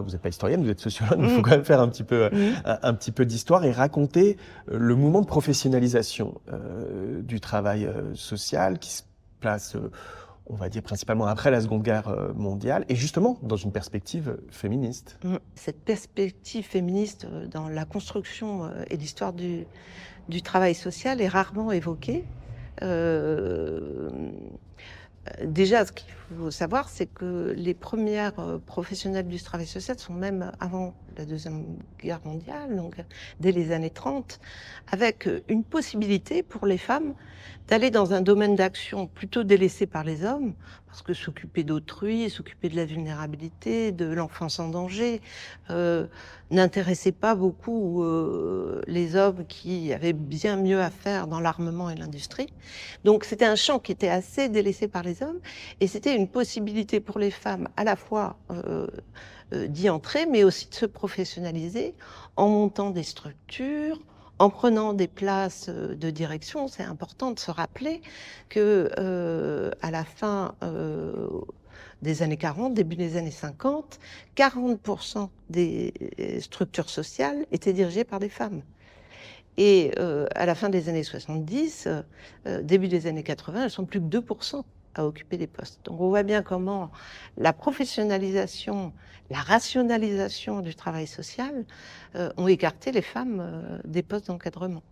d'histoire. Vous n'êtes pas historienne, vous êtes sociologue, mais il faut quand même faire un petit peu d'histoire et raconter le mouvement de professionnalisation du travail social qui se place, on va dire principalement après la Seconde Guerre mondiale, et justement dans une perspective féministe. Cette perspective féministe dans la construction et l'histoire du travail social est rarement évoquée. Déjà, ce qu'il faut savoir, c'est que les premières professionnelles du travail social sont même avant la Deuxième Guerre mondiale, donc dès les années 30, avec une possibilité pour les femmes d'aller dans un domaine d'action plutôt délaissé par les hommes, parce que s'occuper d'autrui, s'occuper de la vulnérabilité, de l'enfance en danger, n'intéressait pas beaucoup les hommes qui avaient bien mieux à faire dans l'armement et l'industrie. Donc c'était un champ qui était assez délaissé par les hommes, et c'était une possibilité pour les femmes à la fois d'y entrer, mais aussi de se professionnaliser en montant des structures, en prenant des places de direction. C'est important de se rappeler que à la fin des années 40, début des années 50, 40% des structures sociales étaient dirigées par des femmes. Et à la fin des années 70, début des années 80, elles sont plus que 2% à occuper des postes. Donc on voit bien comment la professionnalisation, la rationalisation du travail social ont écarté les femmes des postes d'encadrement.